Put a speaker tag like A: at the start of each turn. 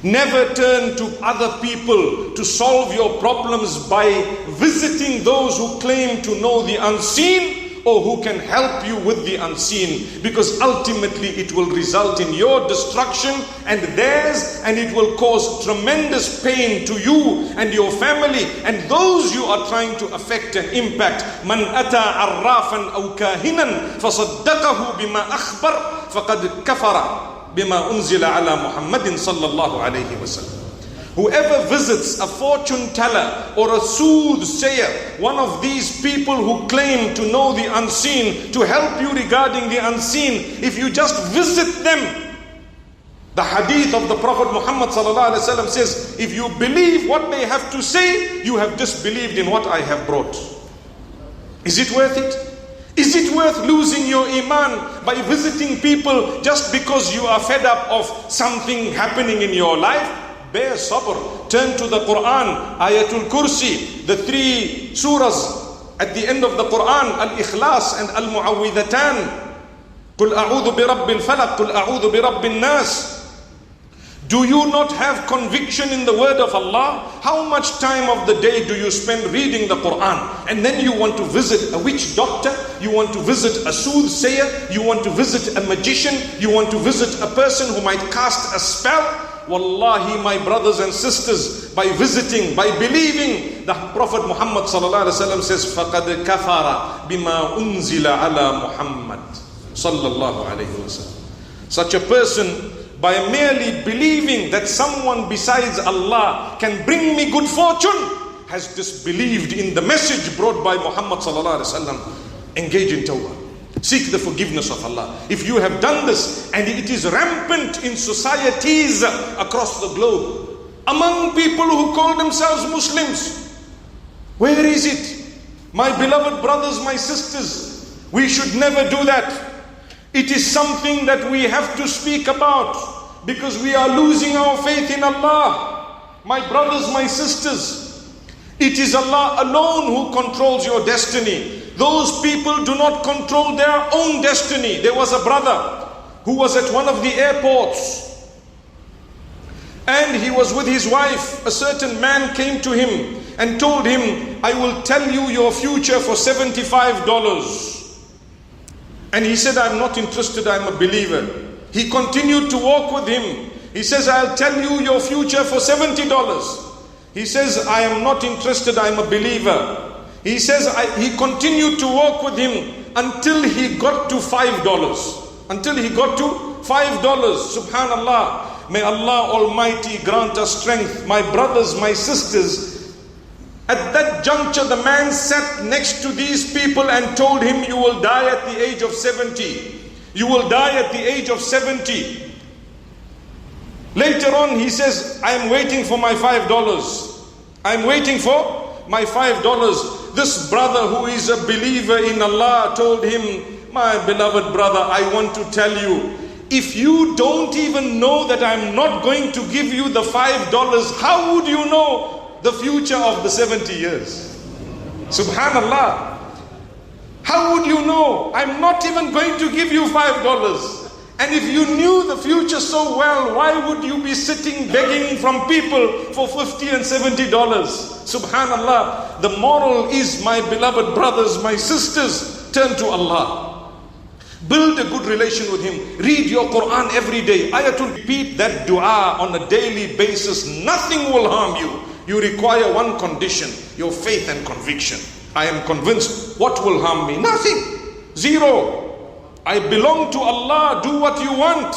A: Never turn to other people to solve your problems by visiting those who claim to know the unseen or who can help you with the unseen, because ultimately it will result in your destruction and theirs, and it will cause tremendous pain to you and your family and those you are trying to affect and impact. Man ata arrafan aw kahinan fasaddaqahu bima akhbar faqad kafara bima unzila ala Muhammadin sallallahu alayhi wasallam. Whoever visits a fortune teller or a soothsayer, one of these people who claim to know the unseen, to help you regarding the unseen, if you just visit them, the hadith of the Prophet Muhammad sallallahu alaihi wasallam says, if you believe what they have to say, you have disbelieved in what I have brought. Is it worth it? Is it worth losing your iman by visiting people just because you are fed up of something happening in your life? Bear sabr. Turn to the Quran, Ayatul Kursi, the 3 surahs at the end of the Quran, Al-Ikhlas and Al-Mu'awwidhatan. Qul a'udhu bi rabbil falaq, Qul a'udhu bi rabbin nas. Do you not have conviction in the word of Allah? How much time of the day do you spend reading the Quran? And then you want to visit a witch doctor, you want to visit a soothsayer, you want to visit a magician, you want to visit a person who might cast a spell? Wallahi, my brothers and sisters, by visiting, by believing, the Prophet Muhammad sallallahu alaihi wasallam says, فَقَدْ كَفَرَ بِمَا أُنزِلَ عَلَى مُحَمَّدٍ sallallahu alaihi wasallam. Such a person, by merely believing that someone besides Allah can bring me good fortune, has disbelieved in the message brought by Muhammad sallallahu alaihi wasallam. Engage in tawbah. Seek the forgiveness of Allah. If you have done this, and it is rampant in societies across the globe, among people who call themselves Muslims, where is it? My beloved brothers, my sisters, we should never do that. It is something that we have to speak about, because we are losing our faith in Allah. My brothers, my sisters, it is Allah alone who controls your destiny. Those people do not control their own destiny. There was a brother who was at one of the airports, and he was with his wife. A certain man came to him and told him, I will tell you your future for $75. And he said, I'm not interested, I'm a believer. He continued to walk with him. He says, I'll tell you your future for $70. He says, I am not interested, I'm a believer. He says, he continued to walk with him until he got to $5. Until he got to $5. Subhanallah. May Allah Almighty grant us strength. My brothers, my sisters, at that juncture, the man sat next to these people and told him, you will die at the age of 70. You will die at the age of 70. Later on, he says, I am waiting for my $5. I am waiting for my $5. This brother who is a believer in Allah told him, my beloved brother, I want to tell you, if you don't even know that I'm not going to give you the $5, how would you know the future of the 70 years? Subhanallah. How would you know? I'm not even going to give you $5. And if you knew the future so well, why would you be sitting begging from people for $50 and $70? Subhanallah. The moral is, my beloved brothers, my sisters, turn to Allah. Build a good relation with Him. Read your Quran every day. Ayatul, repeat that dua on a daily basis. Nothing will harm you. You require one condition, your faith and conviction. I am convinced. What will harm me? Nothing. Zero. I belong to Allah. Do what you want.